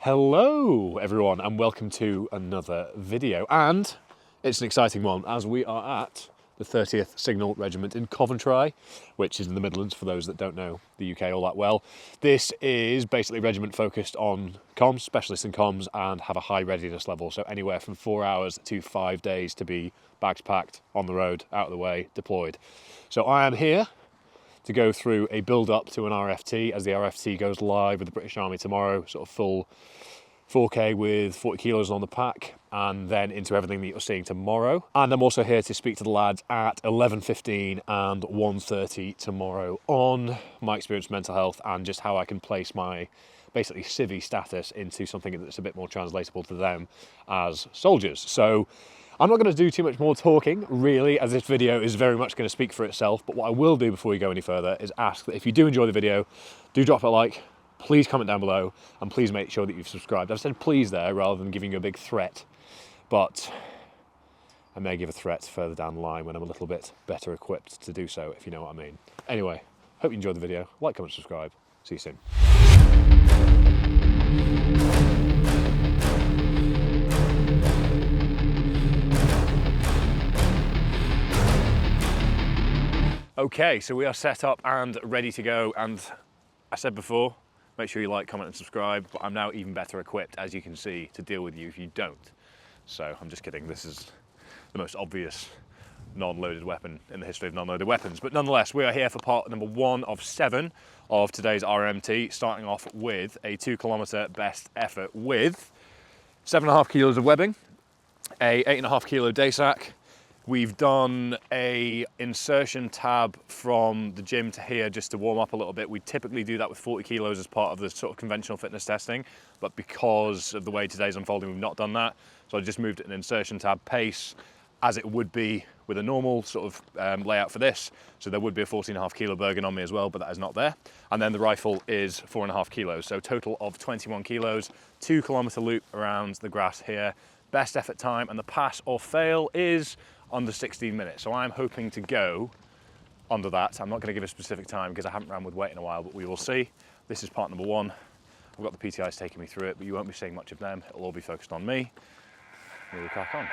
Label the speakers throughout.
Speaker 1: Hello everyone and welcome to another video, and it's an exciting one as we are at the 30th Signal Regiment in Coventry, which is in the Midlands for those that don't know the UK all that well. This is basically a regiment focused on comms, specialists in comms, and have a high readiness level, so anywhere from 4 hours to 5 days to be bags packed, on the road, out of the way, deployed. So I am here to go through a build-up to an RFT, as the RFT goes live with the British Army tomorrow, sort of full 4K with 40 kilos on the pack, and then into everything that you're seeing tomorrow. And I'm also here to speak to the lads at 11:15 and 1:30 tomorrow on my experience with mental health and just how I can place my basically civvy status into something that's a bit more translatable to them as soldiers. So I'm not going to do too much more talking, really, as this video is very much going to speak for itself. But what I will do before we go any further is ask that if you do enjoy the video, do drop a like, please comment down below, and please make sure that you've subscribed. I've said please there rather than giving you a big threat, but I may give a threat further down the line when I'm a little bit better equipped to do so, if you know what I mean. Anyway, hope you enjoyed the video. Like, comment, subscribe. See you soon. Okay, so we are set up and ready to go, and I said before, make sure you like, comment and subscribe, but I'm now even better equipped, as you can see, to deal with you if you don't. So I'm just kidding, this is the most obvious non-loaded weapon in the history of non-loaded weapons. But nonetheless, we are here for part number 1 of 7 of today's RMT, starting off with a 2 kilometer best effort with 7.5 kilos of webbing, a 8.5 kilo day sack. We've done a insertion tab from the gym to here just to warm up a little bit. We typically do that with 40 kilos as part of the sort of conventional fitness testing, but because of the way today's unfolding, we've not done that. So I just moved it an insertion tab pace as it would be with a normal sort of layout for this. So there would be a 14.5 kilo Bergen on me as well, but that is not there. And then the rifle is 4.5 kilos. So total of 21 kilos, 2 kilometer loop around the grass here. Best effort time, and the pass or fail is under 16 minutes. So I'm hoping to go under that. I'm not going to give a specific time because I haven't ran with weight in a while, but we will see. This is part number 1. I've got the PTIs taking me through it, but you won't be seeing much of them. It'll all be focused on me. We will crack on.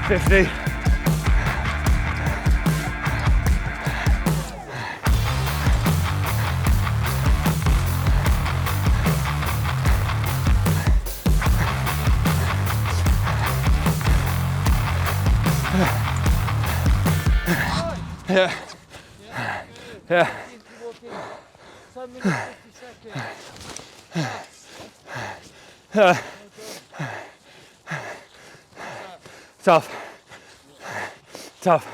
Speaker 1: $50. Yeah. Yeah. 10 minutes, 50 seconds. Tough.
Speaker 2: tough.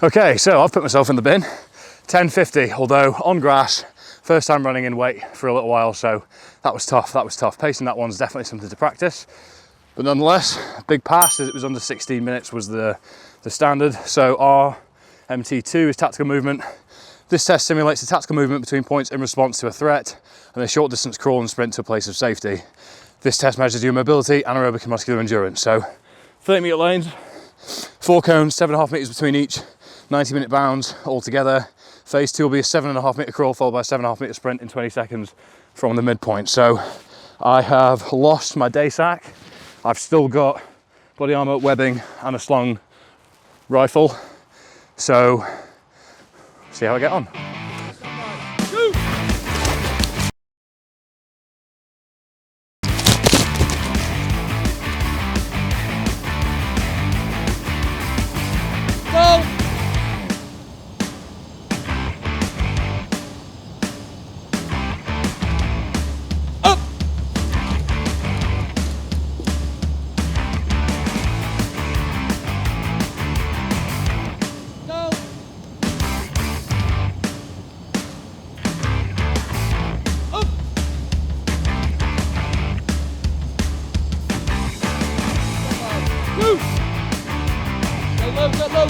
Speaker 2: Okay, so I've put myself in the bin, 10:50, although on grass, first time running in weight for a little while, so that was tough, Pacing that one's definitely something to practice, but nonetheless, big pass, as it was under 16 minutes was the standard. So our MT2 is tactical movement. This test simulates the tactical movement between points in response to a threat and a short distance crawl and sprint to a place of safety. This test measures your mobility, anaerobic and muscular endurance. So 30-metre lanes, 4 cones, 7.5 metres between each, 90-minute bounds altogether. Phase 2 will be a 7.5 metre crawl followed by a 7.5 metre sprint in 20 seconds from the midpoint. So I have lost my day sack. I've still got body armour, webbing and a slung rifle. So see how I get on.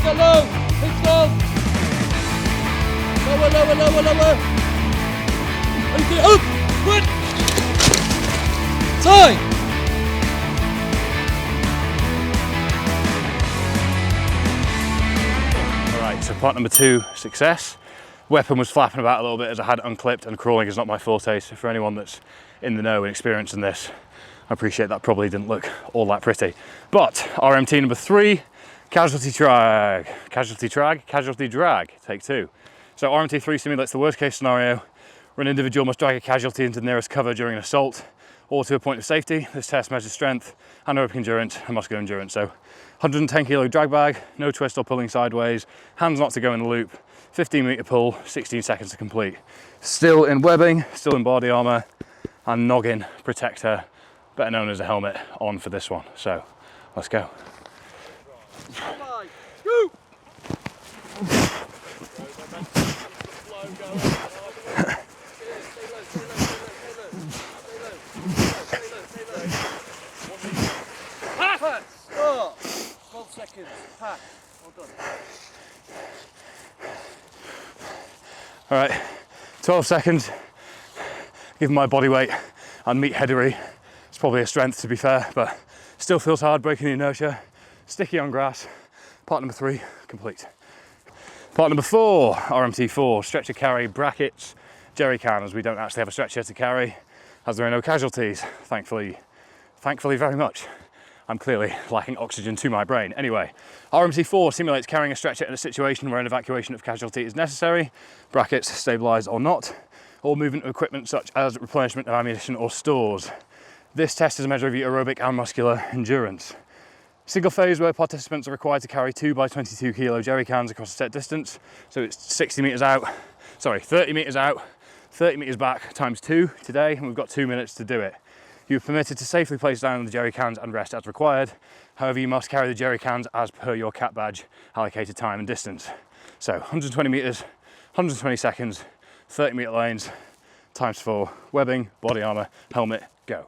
Speaker 3: Go low, hit strong. Lower. Okay, up, good. Time.
Speaker 2: All right, so part number 2, success. Weapon was flapping about a little bit as I had it unclipped, and crawling is not my forte, so for anyone that's in the know and experienced in this, I appreciate that probably didn't look all that pretty. But RMT number 3, Casualty drag, take 2. So RMT 3 simulates the worst case scenario where an individual must drag a casualty into the nearest cover during an assault or to a point of safety. This test measures strength, anaerobic endurance and muscular endurance. So 110 kilo drag bag, no twist or pulling sideways, hands not to go in the loop, 15-metre pull, 16 seconds to complete. Still in webbing, still in body armour and noggin protector, better known as a helmet, on for this one. So let's go.
Speaker 3: Go. Pass. Stop. 12 seconds. Pass. Well done.
Speaker 2: All right, 12 seconds. Given my body weight and meatheadery, it's probably a strength to be fair, but still feels hard breaking the inertia. Sticky on grass. Part number 3 complete. Part number 4, RMT4, stretcher carry, brackets, jerrycan, as we don't actually have a stretcher to carry, as there are no casualties, thankfully very much. I'm clearly lacking oxygen to my brain. Anyway, RMT4 simulates carrying a stretcher in a situation where an evacuation of casualty is necessary, brackets, stabilised or not, or movement of equipment such as replenishment of ammunition or stores. This test is a measure of your aerobic and muscular endurance. Single phase where participants are required to carry 2 by 22 kilo jerrycans across a set distance. So it's 30 metres out, 30 metres back times 2 today, and we've got 2 minutes to do it. You're permitted to safely place down the jerrycans and rest as required. However, you must carry the jerrycans as per your cap badge allocated time and distance. So 120 metres, 120 seconds, 30-metre lanes, times 4, webbing, body armour, helmet, go.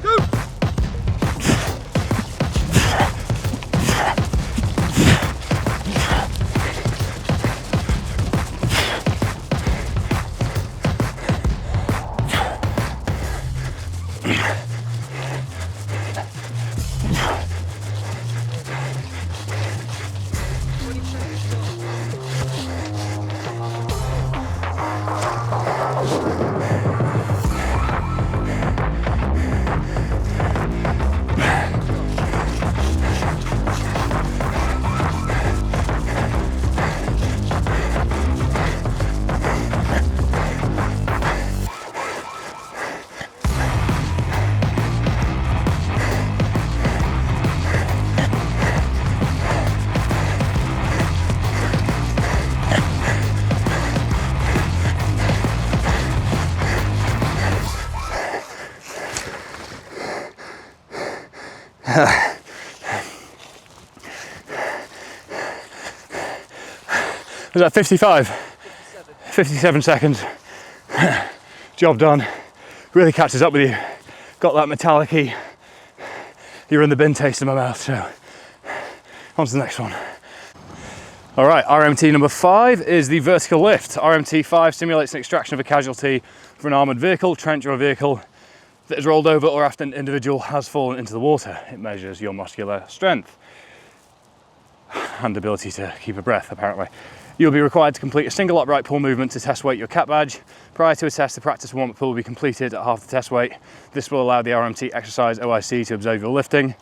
Speaker 3: Go.
Speaker 2: Was that 55? 57 seconds. Job done. Really catches up with you. Got that metallic-y, you're in the bin taste in my mouth, so on to the next one. All right, RMT number 5 is the vertical lift. RMT 5 simulates an extraction of a casualty from an armoured vehicle, trench or a vehicle that is rolled over or after an individual has fallen into the water. It measures your muscular strength and ability to keep a breath, apparently. You'll be required to complete a single upright pull movement to test weight your cat badge. Prior to a test, the practice warm-up pull will be completed at half the test weight. This will allow the RMT exercise OIC to observe your lifting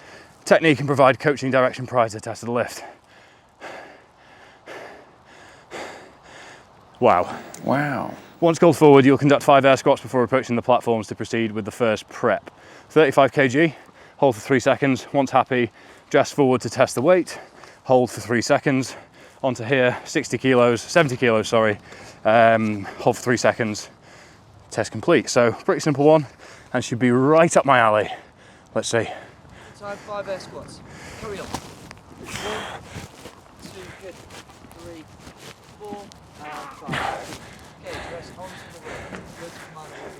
Speaker 2: technique and provide coaching direction prior to the test of the lift. Wow.
Speaker 4: Wow.
Speaker 2: Once called forward, you'll conduct 5 air squats before approaching the platforms to proceed with the first prep. 35 kg, hold for 3 seconds. Once happy, dress forward to test the weight, hold for 3 seconds. Onto here, 70 kilos, sorry. Hold for 3 seconds, test complete. So pretty simple one and should be right up my alley. Let's see.
Speaker 3: Time 5 air squats. Carry on. 1, 2, good. 3, 4, and 5. Okay, press onto the weight. Good command and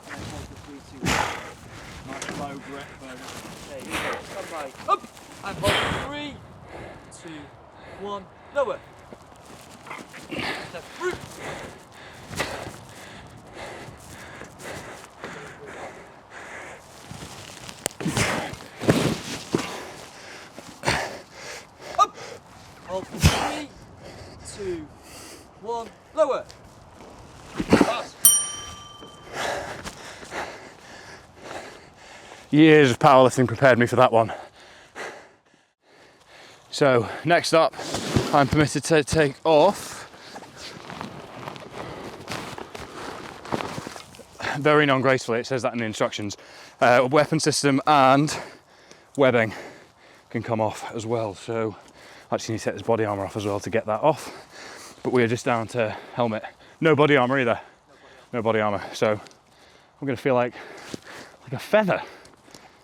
Speaker 3: then hold for 3, 2, 1. Nice low grip, Fergus. There you go. Stand by. Up! And hold for 3, 2, 1. Lower. Step through. Up. Hold for 3, 2, 1. Lower. Pass.
Speaker 2: Years of powerlifting prepared me for that one. So next up, I'm permitted to take off very non-gracefully, it says that in the instructions. Weapon system and webbing can come off as well, so I actually need to take this body armour off as well to get that off. But we are just down to helmet. No body armour either. No body armour. So I'm going to feel like a feather,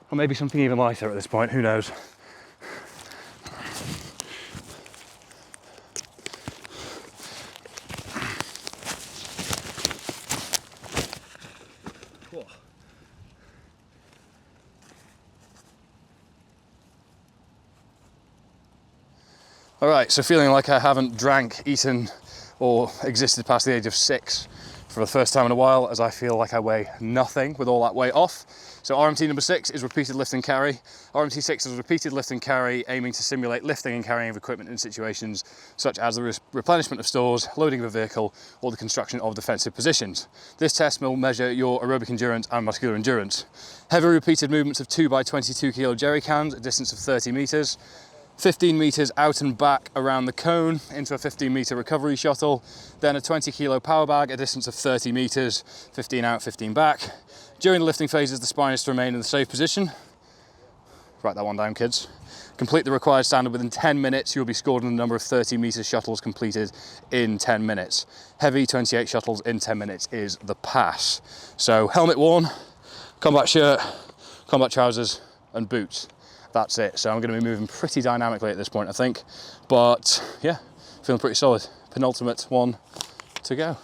Speaker 2: or maybe something even lighter at this point, who knows. All right, so feeling like I haven't drank, eaten, or existed past the age of 6 for the first time in a while, as I feel like I weigh nothing with all that weight off. So RMT number 6 is repeated lift and carry. RMT 6 is repeated lift and carry, aiming to simulate lifting and carrying of equipment in situations such as the replenishment of stores, loading of a vehicle, or the construction of defensive positions. This test will measure your aerobic endurance and muscular endurance. Heavy repeated movements of 2 by 22 kilo jerry cans, a distance of 30 meters. 15 meters out and back around the cone into a 15-meter recovery shuttle, then a 20 kilo power bag, a distance of 30 meters, 15 out, 15 back. During the lifting phases, the spine is to remain in the safe position. Write that one down, kids. Complete the required standard within 10 minutes. You'll be scored on the number of 30-meter shuttles completed in 10 minutes. Heavy 28 shuttles in 10 minutes is the pass. So helmet worn, combat shirt, combat trousers, and boots. That's it. So I'm going to be moving pretty dynamically at this point, I think. But yeah, feeling pretty solid. Penultimate one to go.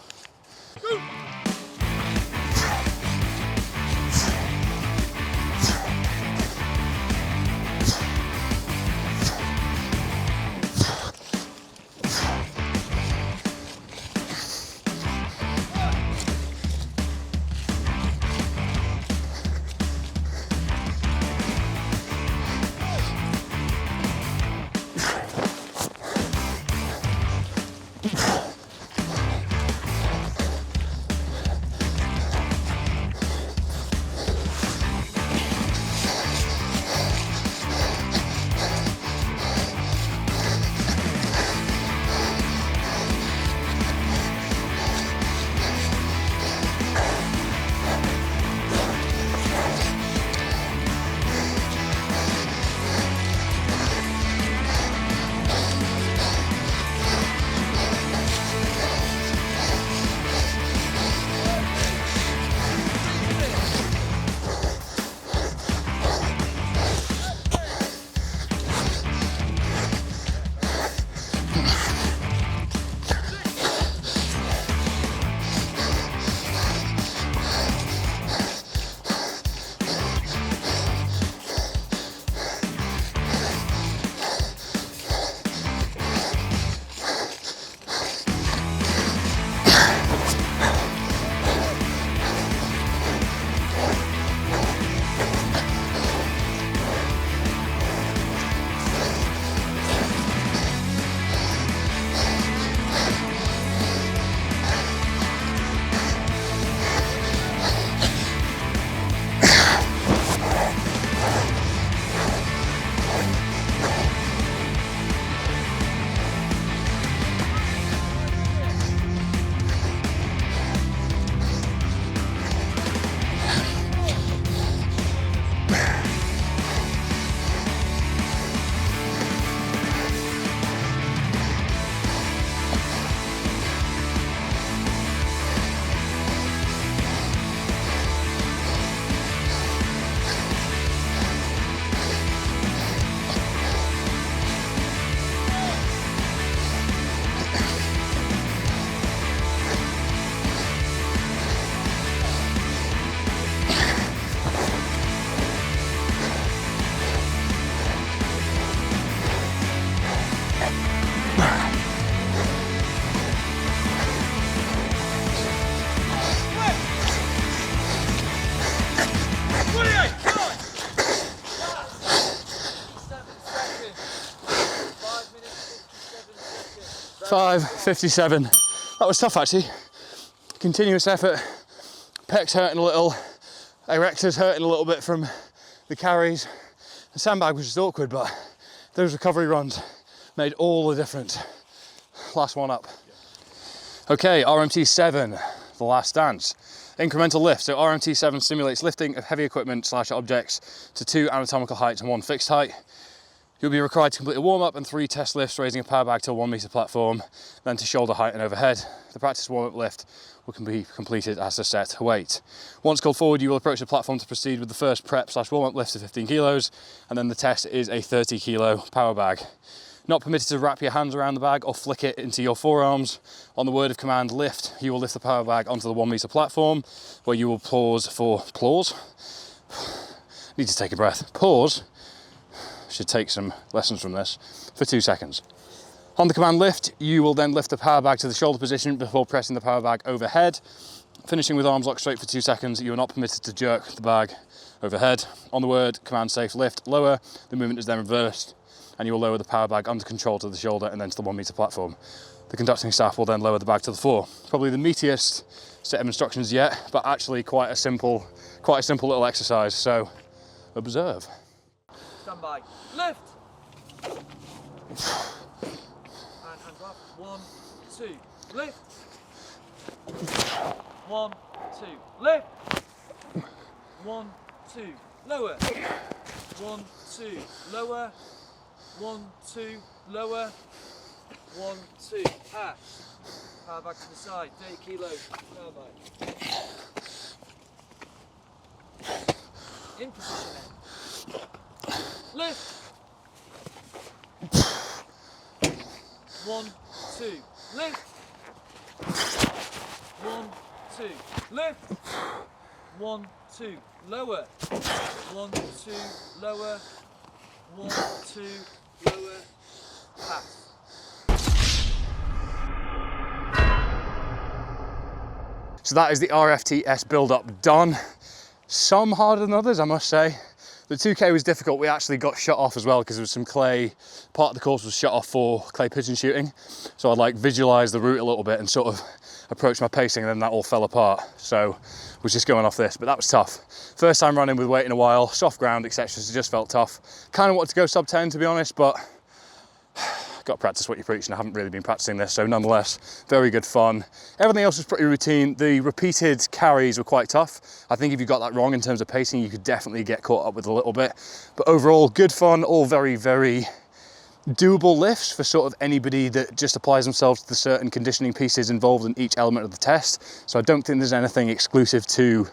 Speaker 2: 5:57. That was tough actually. Continuous effort. Pecs hurting a little. Erectors hurting a little bit from the carries. The sandbag was just awkward, but those recovery runs made all the difference. Last one up. Okay, RMT7, the last dance. Incremental lift. So RMT7 simulates lifting of heavy equipment / objects to 2 anatomical heights and 1 fixed height. You'll be required to complete a warm-up and 3 test lifts, raising a power bag to a 1 meter platform, then to shoulder height and overhead. The practice warm-up lift will be completed as a set weight. Once called forward, you will approach the platform to proceed with the first prep / warm-up lift of 15 kilos, and then the test is a 30 kilo power bag. Not permitted to wrap your hands around the bag or flick it into your forearms. On the word of command, lift, you will lift the power bag onto the 1 meter platform, where you will pause. Need to take a breath. Pause. Should take some lessons from this. For 2 seconds. On the command lift, you will then lift the power bag to the shoulder position before pressing the power bag overhead. Finishing with arms locked straight for 2 seconds, you are not permitted to jerk the bag overhead. On the word command safe lift, lower, the movement is then reversed, and you will lower the power bag under control to the shoulder and then to the 1 meter platform. The conducting staff will then lower the bag to the floor. Probably the meatiest set of instructions yet, but actually quite a simple little exercise, so observe.
Speaker 3: Stand by. Lift! And hands up. 1, 2. Lift! 1, 2. Lift! 1, 2. Lower. 1, 2. Lower. 1, 2. Lower. 1, 2. Pass. Power back to the side. 30 kilos. Power back. In position then. Lift. 1, 2. Lift. 1, 2. Lift. 1, 2. Lower. 1, 2. Lower. 1, 2. Lower. Pass.
Speaker 2: So that is the RFTS build-up done. Some harder than others, I must say. The 2K was difficult. We actually got shut off as well because there was some clay. Part of the course was shut off for clay pigeon shooting. So I'd like visualize the route a little bit and sort of approach my pacing, and then that all fell apart. So I was just going off this, but that was tough. First time running with weight in a while, soft ground, etc. So it just felt tough. Kind of wanted to go sub 10 to be honest, but got to practice what you preach, and I haven't really been practicing this, so nonetheless, very good fun. Everything else was pretty routine. The repeated carries were quite tough. I think if you got that wrong in terms of pacing, you could definitely get caught up with a little bit. But overall, good fun, all very, very doable lifts for sort of anybody that just applies themselves to the certain conditioning pieces involved in each element of the test. So I don't think there's anything exclusive to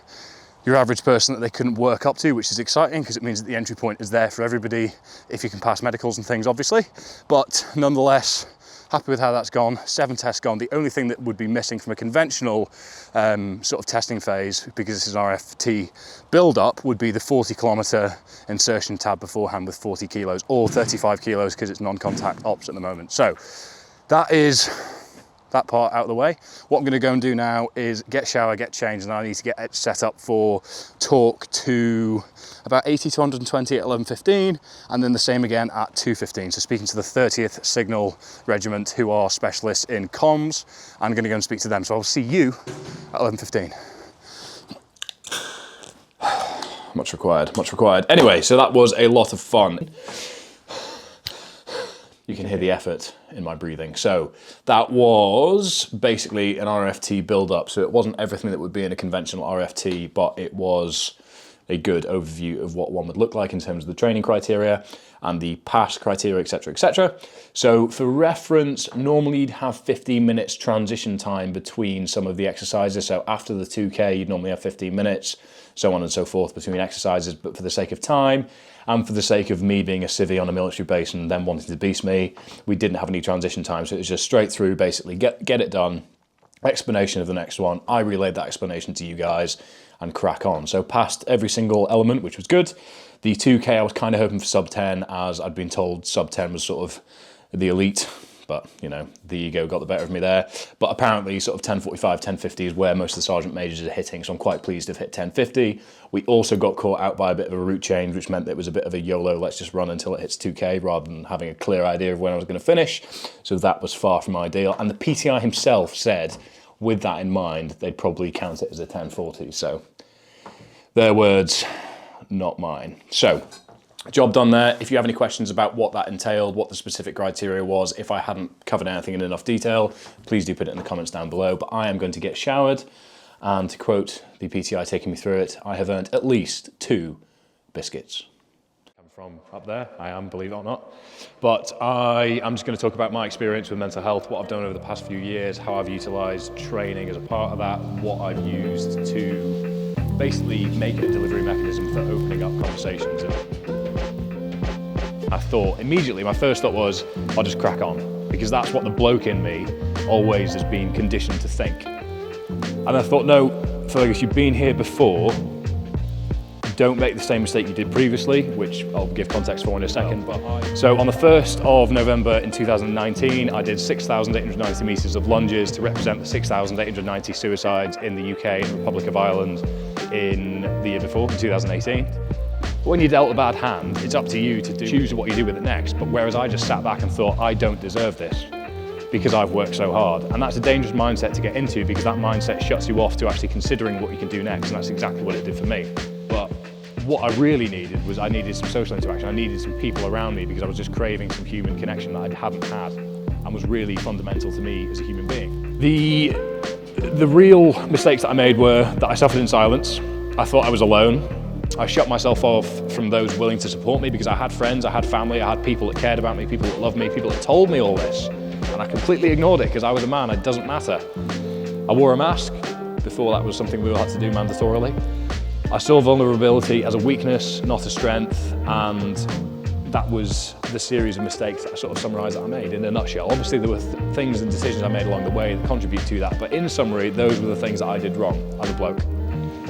Speaker 2: your average person that they couldn't work up to, which is exciting because it means that the entry point is there for everybody if you can pass medicals and things, obviously. But nonetheless, happy with how that's gone. 7 tests gone. The only thing that would be missing from a conventional sort of testing phase, because this is an RFT build-up, would be the 40 kilometer insertion tab beforehand with 40 kilos or 35 kilos because it's non-contact ops at the moment. So that is that part out of the way. What I'm going to go and do now is get shower, get changed, and I need to get it set up for talk to about 80 to 120 at 11:15, and then the same again at 2:15. So speaking to the 30th Signal Regiment, who are specialists in comms, I'm going to go and speak to them. So I'll see you at 11:15. Much required, much required. Anyway, so that was a lot of fun. You can hear the effort in my breathing. So that was basically an RFT build-up. So it wasn't everything that would be in a conventional RFT, but it was a good overview of what one would look like in terms of the training criteria and the pass criteria, etc., etc. So for reference, normally you'd have 15 minutes transition time between some of the exercises. So after the 2K, you'd normally have 15 minutes, so on and so forth between exercises. But for the sake of time, and for the sake of me being a civvy on a military base and then wanting to beast me, we didn't have any transition time. So it was just straight through, basically get it done, explanation of the next one. I relayed that explanation to you guys and crack on. So passed every single element, which was good. The 2K, I was kind of hoping for sub 10, as I'd been told sub 10 was sort of the elite
Speaker 4: but you know, the ego got the better of me there. But apparently sort of 10:45, 10:50 is where most of the sergeant majors are hitting, so I'm quite pleased to have hit 10:50. We also got caught out by a bit of a route change, which meant that it was a bit of a YOLO, let's just run until it hits 2K rather than having a clear idea of when I was going to finish. So that was far from ideal. And the PTI himself said, with that in mind, they'd probably count it as a 10:40. So their words, not mine. So job done there. If you have any questions about what that entailed, what the specific criteria was, if I hadn't covered anything in enough detail, please do put it in the comments down below. But I am going to get showered, and to quote the PTI taking me through it, I have earned at least 2 biscuits. I'm from up there, I am, believe it or not. But I'm just going to talk about my experience with mental health, what I've done over the past few years, how I've utilised training as a part of that, what I've used to basically make it a delivery mechanism for opening up conversations. I thought immediately, my first thought was, I'll just crack on, because that's what the bloke in me always has been conditioned to think. And I thought, no, Fergus, you've been here before, don't make the same mistake you did previously, which I'll give context for in a second. So on the 1st of November in 2019, I did 6,890 metres of lunges to represent the 6,890 suicides in the UK and Republic of Ireland in the year before, in 2018. When you're dealt a bad hand, it's up to you to choose what you do with it next. But whereas I just sat back and thought, I don't deserve this because I've worked so hard. And that's a dangerous mindset to get into, because that mindset shuts you off to actually considering what you can do next. And that's exactly what it did for me. But what I really needed was I needed some social interaction. I needed some people around me, because I was just craving some human connection that I hadn't had and was really fundamental to me as a human being. The real mistakes that I made were that I suffered in silence. I thought I was alone. I shut myself off from those willing to support me, because I had friends, I had family, I had people that cared about me, people that loved me, people that told me all this. And I completely ignored it because I was a man, it doesn't matter. I wore a mask. Before that was something we all had to do mandatorily. I saw vulnerability as a weakness, not a strength, and that was the series of mistakes that I sort of summarised that I made in a nutshell. Obviously there were things and decisions I made along the way that contribute to that, but in summary, those were the things that I did wrong as a bloke.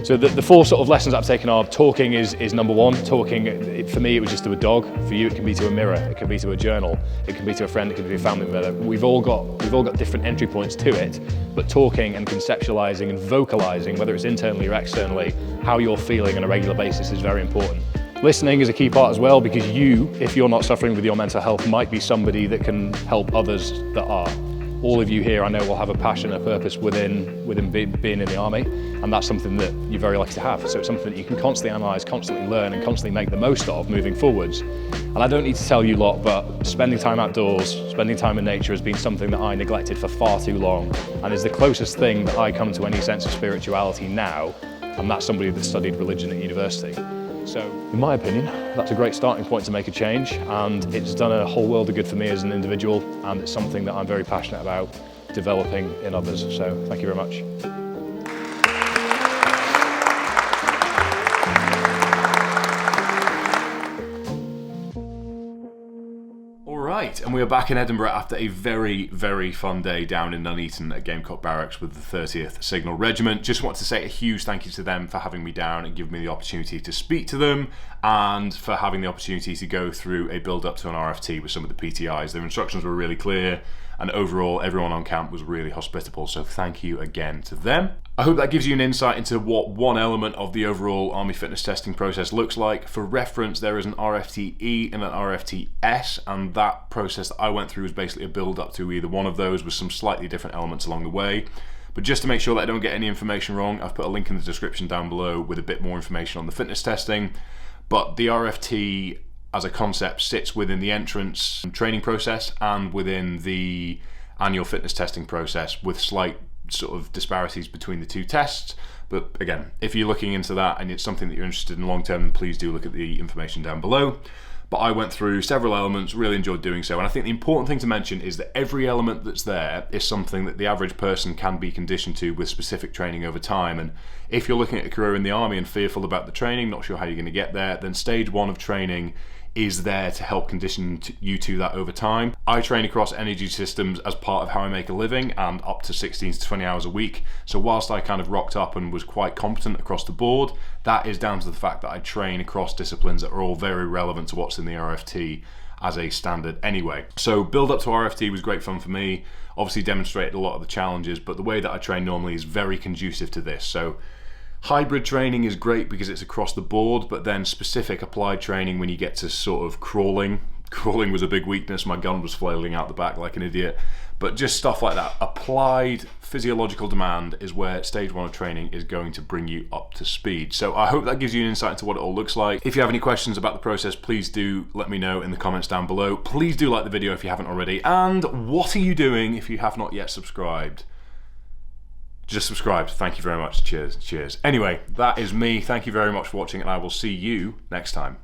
Speaker 4: So the 4 sort of lessons I've taken are, talking is number 1. Talking, for me, it was just to a dog. For you, it can be to a mirror, it can be to a journal, it can be to a friend, it can be to a family member. We've all got different entry points to it, but talking and conceptualising and vocalising, whether it's internally or externally, how you're feeling on a regular basis is very important. Listening is a key part as well, because you, if you're not suffering with your mental health, might be somebody that can help others that are. All of you here, I know, will have a passion, a purpose within being in the army, and that's something that you're very lucky to have. So it's something that you can constantly analyse, constantly learn, and constantly make the most of moving forwards. And I don't need to tell you lot, but spending time outdoors, spending time in nature has been something that I neglected for far too long, and is the closest thing that I come to any sense of spirituality now, and that's somebody that studied religion at university. So, in my opinion, that's a great starting point to make a change, and it's done a whole world of good for me as an individual, and it's something that I'm very passionate about developing in others. So, thank you very much.
Speaker 1: Right, and we are back in Edinburgh after a very, very fun day down in Nuneaton at Gamecock Barracks with the 30th Signal Regiment. Just want to say a huge thank you to them for having me down and giving me the opportunity to speak to them, and for having the opportunity to go through a build-up to an RFT with some of the PTIs. Their instructions were really clear, and overall everyone on camp was really hospitable, so thank you again to them. I hope that gives you an insight into what one element of the overall Army fitness testing process looks like. For reference, there is an RFTE and an RFTS, and that process that I went through was basically a build up to either one of those with some slightly different elements along the way. But just to make sure that I don't get any information wrong, I've put a link in the description down below with a bit more information on the fitness testing. But the RFT as a concept sits within the entrance training process and within the annual fitness testing process, with slight sort of disparities between the two tests. But again, if you're looking into that and it's something that you're interested in long term, then please do look at the information down below. But I went through several elements, really enjoyed doing so, and I think the important thing to mention is that every element that's there is something that the average person can be conditioned to with specific training over time. And if you're looking at a career in the Army and fearful about the training, not sure how you're going to get there, then stage 1 of training is there to help condition you to that over time. I train across energy systems as part of how I make a living, and up to 16 to 20 hours a week. So whilst I kind of rocked up and was quite competent across the board, that is down to the fact that I train across disciplines that are all very relevant to what's in the RFT.
Speaker 4: as a standard anyway. So build up to RFT was great fun for me. Obviously demonstrated a lot of the challenges, but the way that I train normally is very conducive to this. So hybrid training is great because it's across the board, but then specific applied training when you get to sort of crawling. Crawling was a big weakness, my gun was flailing out the back like an idiot. But just stuff like that. Applied physiological demand is where stage 1 of training is going to bring you up to speed. So I hope that gives you an insight into what it all looks like. If you have any questions about the process, please do let me know in the comments down below. Please do like the video if you haven't already. And what are you doing if you have not yet subscribed? Just subscribe. Thank you very much. Cheers. Cheers. Anyway, that is me. Thank you very much for watching, and I will see you next time.